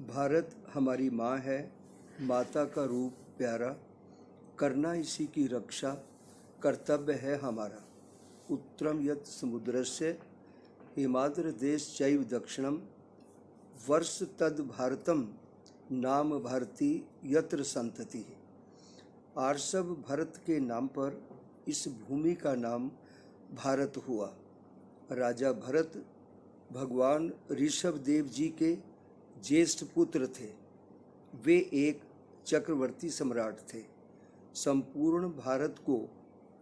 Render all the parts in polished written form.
भारत हमारी माँ है, माता का रूप प्यारा, करना इसी की रक्षा कर्तव्य है हमारा। उत्तरम यत् समुद्रस्य हिमाद्र देश चैव दक्षिणम वर्ष तद भारतम नाम भारती यत्र संतति। आर्षभ भरत के नाम पर इस भूमि का नाम भारत हुआ। राजा भरत भगवान ऋषभ देव जी के ज्येष्ठ पुत्र थे। वे एक चक्रवर्ती सम्राट थे। संपूर्ण भारत को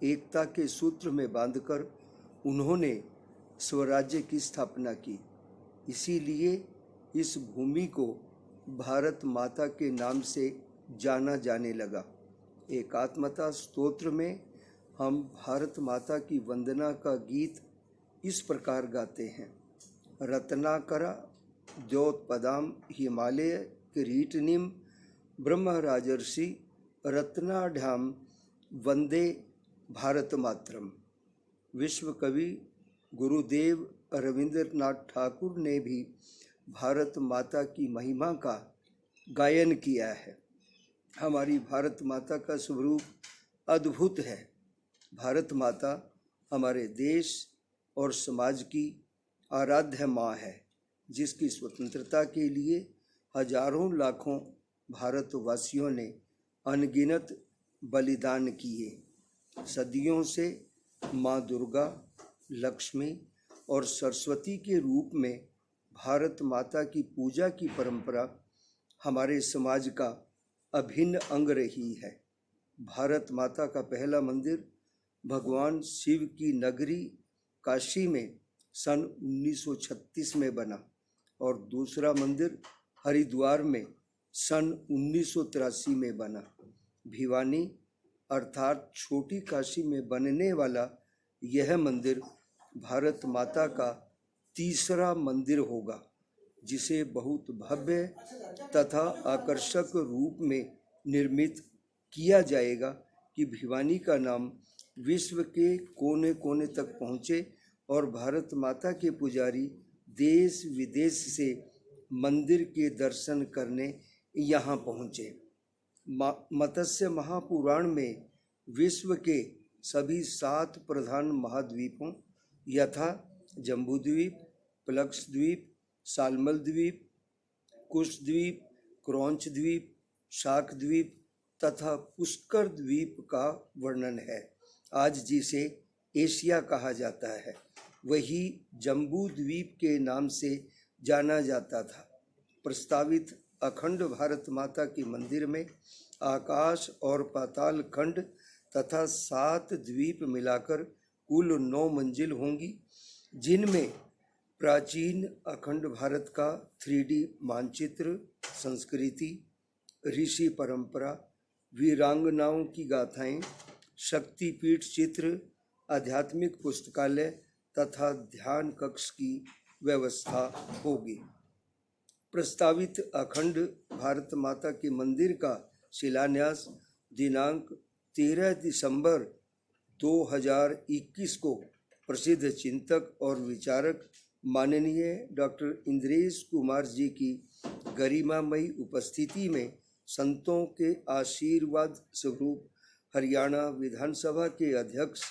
एकता के सूत्र में बांधकर उन्होंने स्वराज्य की स्थापना की। इसीलिए इस भूमि को भारत माता के नाम से जाना जाने लगा। एकात्मता स्तोत्र में हम भारत माता की वंदना का गीत इस प्रकार गाते हैं। रत्नाकरा द्योतपदाम हिमालय किरीटनीम ब्रह्म राजर्षि रत्नाढ्याम वंदे भारत मातरम। विश्व कवि गुरुदेव रविंद्रनाथ ठाकुर ने भी भारत माता की महिमा का गायन किया है। हमारी भारत माता का स्वरूप अद्भुत है। भारत माता हमारे देश और समाज की आराध्य माँ है, जिसकी स्वतंत्रता के लिए हजारों लाखों भारतवासियों ने अनगिनत बलिदान किए। सदियों से माँ दुर्गा, लक्ष्मी और सरस्वती के रूप में भारत माता की पूजा की परंपरा हमारे समाज का अभिन्न अंग रही है। भारत माता का पहला मंदिर भगवान शिव की नगरी काशी में सन 1936 में बना और दूसरा मंदिर हरिद्वार में सन 1983 में बना। भिवानी अर्थात छोटी काशी में बनने वाला यह मंदिर भारत माता का तीसरा मंदिर होगा, जिसे बहुत भव्य तथा आकर्षक रूप में निर्मित किया जाएगा कि भिवानी का नाम विश्व के कोने कोने तक पहुँचे और भारत माता के पुजारी देश विदेश से मंदिर के दर्शन करने यहाँ पहुँचे। मत्स्य महापुराण में विश्व के सभी 7 प्रधान महाद्वीपों यथा जम्बूद्वीप, प्लक्स द्वीप, सालमल द्वीप, कुश द्वीप, क्रौंच द्वीप, शाक द्वीप तथा पुष्कर द्वीप का वर्णन है। आज जिसे एशिया कहा जाता है, वही जम्बू द्वीप के नाम से जाना जाता था। प्रस्तावित अखंड भारत माता के मंदिर में आकाश और पाताल खंड तथा 7 द्वीप मिलाकर कुल 9 मंजिल होंगी, जिनमें प्राचीन अखंड भारत का 3D मानचित्र, संस्कृति, ऋषि परंपरा, वीरांगनाओं की गाथाएं, शक्तिपीठ चित्र, आध्यात्मिक पुस्तकालय तथा ध्यान कक्ष की व्यवस्था होगी। प्रस्तावित अखंड भारत माता के मंदिर का शिलान्यास दिनांक 13 दिसंबर 2021 को प्रसिद्ध चिंतक और विचारक माननीय डॉक्टर इंद्रेश कुमार जी की गरिमामयी उपस्थिति में संतों के आशीर्वाद स्वरूप हरियाणा विधानसभा के अध्यक्ष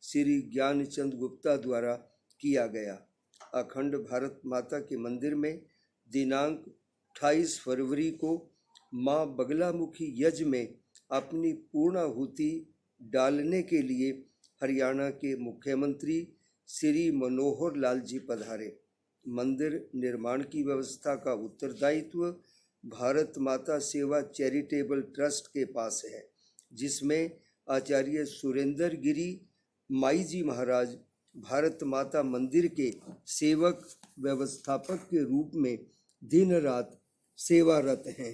श्री ज्ञानचंद गुप्ता द्वारा किया गया। अखंड भारत माता के मंदिर में दिनांक 28 फरवरी को माँ बगलामुखी यज्ञ में अपनी पूर्णाहुति डालने के लिए हरियाणा के मुख्यमंत्री श्री मनोहर लाल जी पधारे। मंदिर निर्माण की व्यवस्था का उत्तरदायित्व भारत माता सेवा चैरिटेबल ट्रस्ट के पास है, जिसमें आचार्य सुरेंद्र गिरी माई जी महाराज भारत माता मंदिर के सेवक व्यवस्थापक के रूप में दिन रात सेवारत हैं।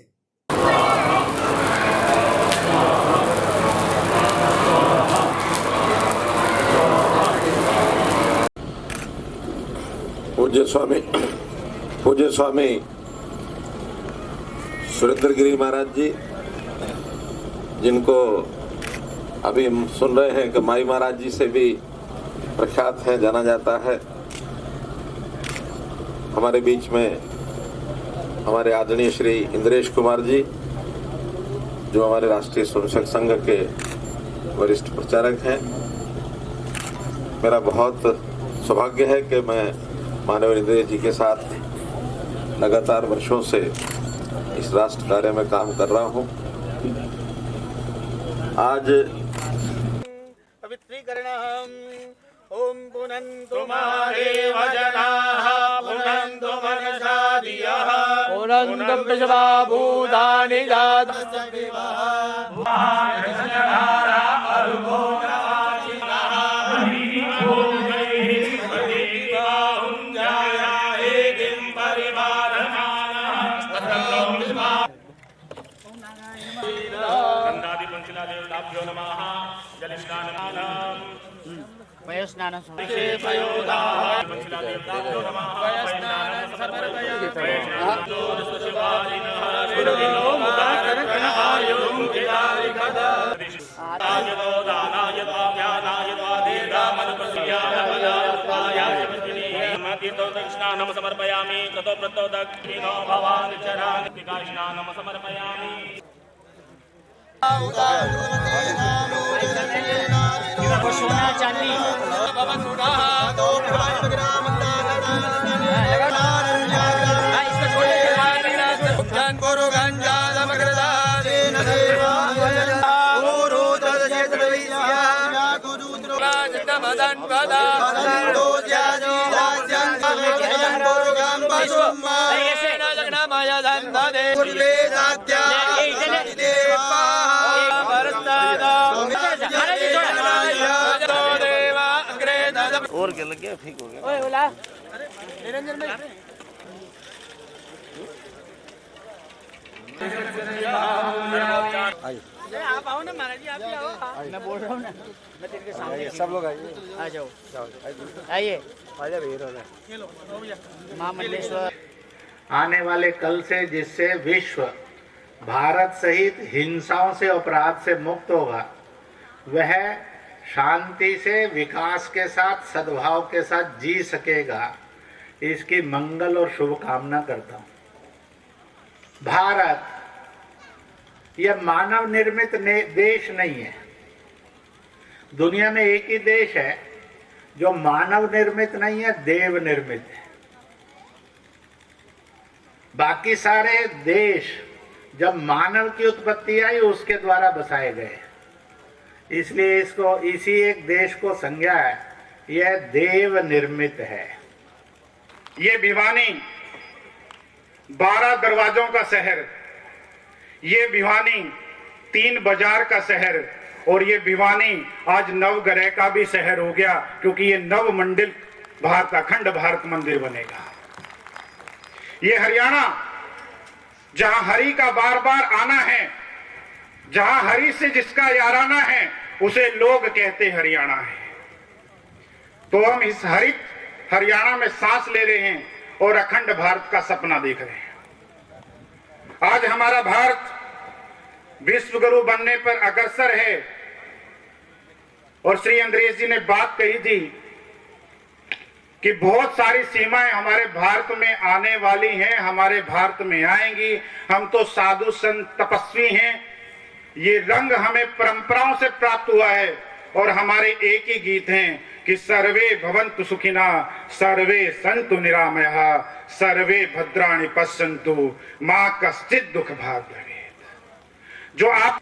पूज्य स्वामी सुरेंद्र गिरी महाराज जी, जिनको अभी हम सुन रहे हैं कि माई महाराज जी से भी प्रख्यात है, जाना जाता है। हमारे बीच में हमारे आदरणीय श्री इंद्रेश कुमार जी, जो हमारे राष्ट्रीय स्वयंसेवक संघ के वरिष्ठ प्रचारक हैं। मेरा बहुत सौभाग्य है कि मैं माननीय इंद्रेश जी के साथ लगातार वर्षों से इस राष्ट्र कार्य में काम कर रहा हूं। आज ओम पुनन्तु मादेव जनाः पुनन्तु मनसा धियः पुनन्तु विश्वा भूतानि जातस्य विवाह महारजनधारा अर्भो नवाचिनः एकिं परिवारमानः गन्धादिपञ्चलादेवताभ्यो नमः जलस्नानमानम् वयस्नानं स्नानं समर्पयामि ततो प्रतो दक्षिणो भवान् चरास्नानं समर्पयामि। सोना चांदी और क्या लग गया? ठीक हो गया। ओए बोला निरंजन में आप आओ ना महाराज जी, आप भी आओ। मैं बोल रहा हूँ ना, मैं तेरे सामने। सब लोग आइए, आ जाओ, आइए। महामंडलेश्वर आने वाले कल से, जिससे विश्व भारत सहित हिंसाओं से, अपराध से मुक्त होगा, वह शांति से, विकास के साथ, सद्भाव के साथ जी सकेगा, इसकी मंगल और शुभकामना करता हूं। भारत यह मानव निर्मित देश नहीं है। दुनिया में एक ही देश है जो मानव निर्मित नहीं है, देव निर्मित है। बाकी सारे देश जब मानव की उत्पत्ति आई उसके द्वारा बसाए गए, इसलिए इसको इसी एक देश को संज्ञा है, यह देव निर्मित है। ये भिवानी 12 दरवाजों का शहर, ये भिवानी 3 बाजार का शहर, और ये भिवानी आज नवग्रह का भी शहर हो गया, क्योंकि ये नव मंडिल भारत, अखंड भारत मंदिर बनेगा। ये हरियाणा जहां हरि का बार बार आना है, जहां हरि से जिसका याराना है, उसे लोग कहते हरियाणा है। तो हम इस हरित हरियाणा में सांस ले रहे हैं और अखंड भारत का सपना देख रहे हैं। आज हमारा भारत विश्व गुरु बनने पर अग्रसर है, और श्री इंद्रेश जी ने बात कही थी कि बहुत सारी सीमाएं हमारे भारत में आने वाली हैं, हमारे भारत में आएंगी। हम तो साधु संत तपस्वी हैं, ये रंग हमें परंपराओं से प्राप्त हुआ है, और हमारे एक ही गीत हैं कि सर्वे भवन्तु सुखिना, सर्वे सन्तु निरामया, सर्वे भद्राणि पश्यन्तु, मां कश्चित् दुख भाग भवेत्। जो आप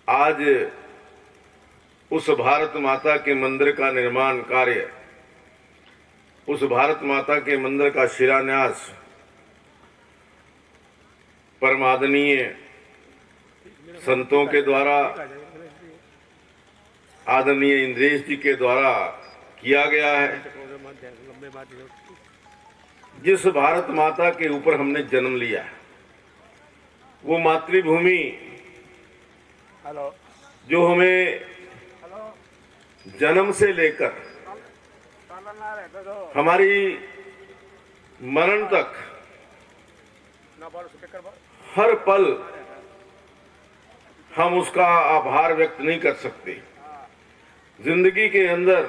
आज उस भारत माता के मंदिर का निर्माण कार्य, उस भारत माता के मंदिर का शिलान्यास परमादरणीय संतों के द्वारा, आदरणीय इंद्रेश जी के द्वारा किया गया है। जिस भारत माता के ऊपर हमने जन्म लिया, वो मातृभूमि जो हमें जन्म से लेकर हमारी मरण तक हर पल हम उसका आभार व्यक्त नहीं कर सकते। जिंदगी के अंदर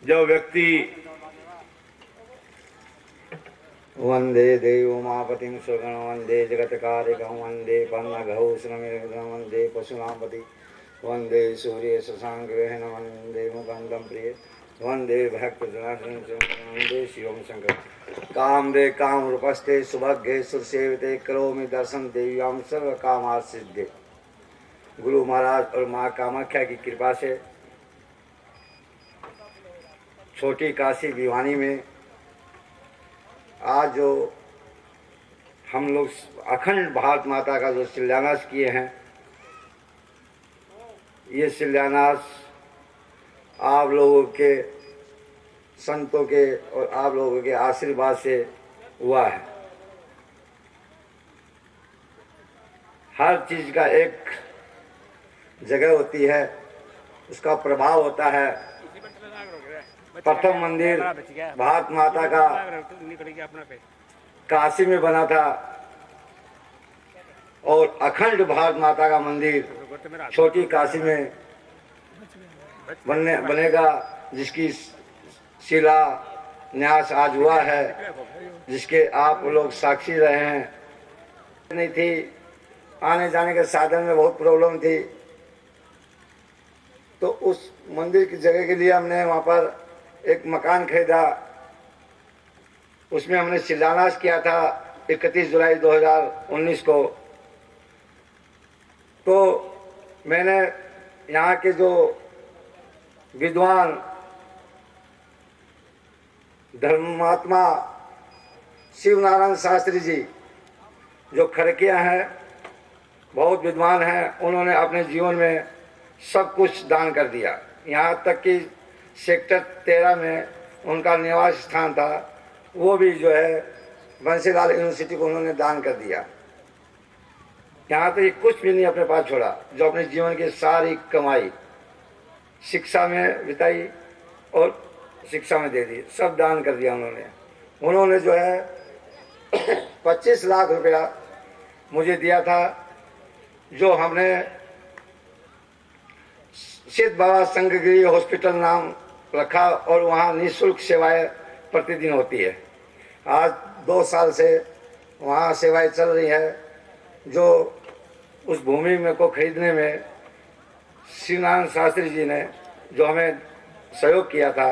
जब व्यक्ति वंदे देवोमापतिं सुगणं वंदे जगत्कारिकं वंदे पन्नघोषणमिदं वंदे पशूनांपति वंदे सूर्य शशांकग्रहणं वंदे मुकुन्दं प्रिय वंदे भक्तजनार्दनं वंदे शिवं शंकर कामदे कामरूपस्ते सुभगे सुरसेविते करोमि दर्शन देव्यां सर्व कामार्थ सिद्धे। गुरु महाराज और माँ कामाख्या की कृपा से छोटी काशी भिवानी में आज जो हम लोग अखंड भारत माता का जो शिलान्यास किए हैं, ये शिलान्यास आप लोगों के संतों के और आप लोगों के आशीर्वाद से हुआ है। हर चीज का एक जगह होती है, उसका प्रभाव होता है। प्रथम मंदिर भारत माता का काशी में बना था और अखंड भारत माता का मंदिर छोटी काशी में बनेगा, जिसकी शिला न्यास आज हुआ है, जिसके आप लोग साक्षी रहे हैं। नहीं थी, आने जाने के साधन में बहुत प्रॉब्लम थी, तो उस मंदिर की जगह के लिए हमने वहाँ पर एक मकान खरीदा। उसमें हमने शिलान्यास किया था 31 जुलाई 2019 को। तो मैंने यहाँ के जो विद्वान धर्मात्मा शिव नारायण शास्त्री जी, जो खड़किया हैं, बहुत विद्वान हैं, उन्होंने अपने जीवन में सब कुछ दान कर दिया। यहाँ तक कि सेक्टर 13 में उनका निवास स्थान था, वो भी जो है बंसीलाल यूनिवर्सिटी को उन्होंने दान कर दिया। यहाँ तक कुछ भी नहीं अपने पास छोड़ा, जो अपने जीवन की सारी कमाई शिक्षा में बिताई और शिक्षा में दे दी, सब दान कर दिया उन्होंने जो है 25 लाख रुपया मुझे दिया था, जो हमने सिद्ध बाबा संघगिरी हॉस्पिटल नाम रखा और वहाँ निःशुल्क सेवाएं प्रतिदिन होती है। आज 2 साल से वहाँ सेवाएं चल रही है। जो उस भूमि में को खरीदने में शिवनारायण शास्त्री जी ने जो हमें सहयोग किया था,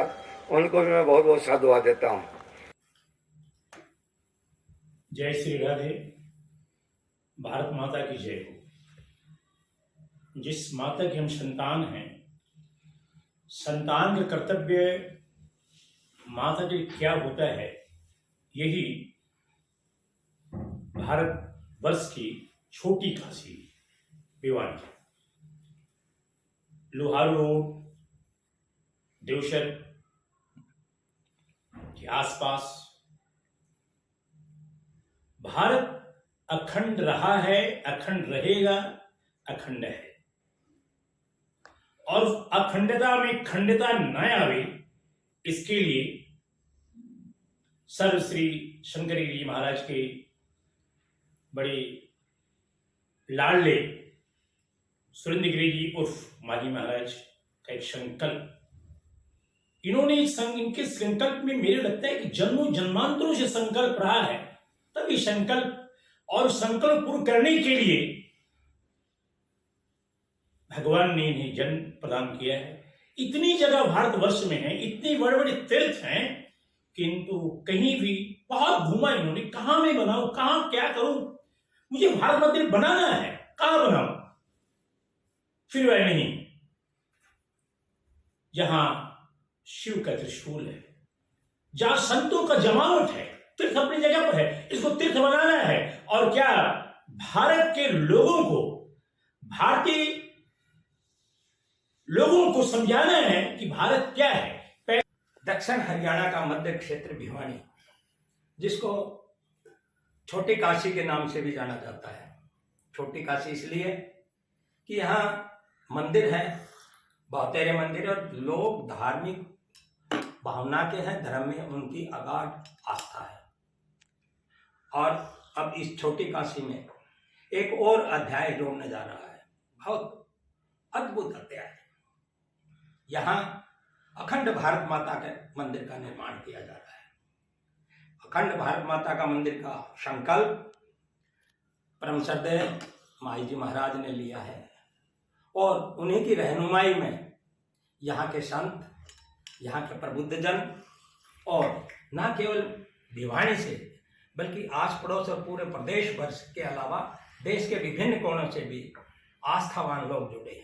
उनको भी मैं बहुत बहुत साधुवाद देता हूँ। जय श्री राधे। भारत माता की जय हो। जिस माता के हम संतान हैं, संतान का कर्तव्य माता के लिए क्या होता है, यही भारत वर्ष की छोटी काशी भिवानी, लोहारू रोड, देवशर के आसपास भारत अखंड रहा है, अखंड रहेगा, अखंड है। और अखंडता में खंडता न आवे, इसके लिए सर्वश्री शंकरी जी महाराज के बड़े लाडले सुरेंद्र गिरी जी उर्फ माली महाराज का एक संकल्प, इन्होंने इनके संकल्प में मेरे लगता है कि जन्मों जन्मांतरों से संकल्प रहा है। तब ये संकल्प और संकल्प पूर्ण करने के लिए भगवान ने इन्हें जन्म प्रदान किया है। इतनी जगह भारतवर्ष में है, इतने बड़े बड़े तीर्थ हैं, किंतु कहीं भी बहुत घूमा इन्होंने, कहां मैं बनाऊं, कहां क्या करूं, मुझे भारत मंदिर बनाना है, कहां बनाऊं, फिर वह नहीं जहां शिव का त्रिशूल है, जहां संतों का जमावट है, तीर्थ अपनी जगह पर है, इसको तीर्थ बनाना है। और क्या भारत के लोगों को, भारतीय लोगों को समझाना है कि भारत क्या है। दक्षिण हरियाणा का मध्य क्षेत्र भिवानी, जिसको छोटी काशी के नाम से भी जाना जाता है। छोटी काशी इसलिए कि यहाँ मंदिर है, बहुतेरे मंदिर, और लोग धार्मिक भावना के हैं, धर्म में उनकी अगाध आस्था है। और अब इस छोटी काशी में एक और अध्याय जोड़ने जा रहा है, बहुत अद्भुत अध्याय। यहाँ अखंड भारत माता के मंदिर का निर्माण किया जा रहा है। अखंड भारत माता का मंदिर का संकल्प परम श्रद्धेय माई जी महाराज ने लिया है और उन्हीं की रहनुमाई में यहाँ के संत, यहाँ के प्रबुद्धजन और न केवल भिवानी से बल्कि आस पड़ोस और पूरे प्रदेश भर के अलावा देश के विभिन्न कोनों से भी आस्थावान लोग जुड़े हैं।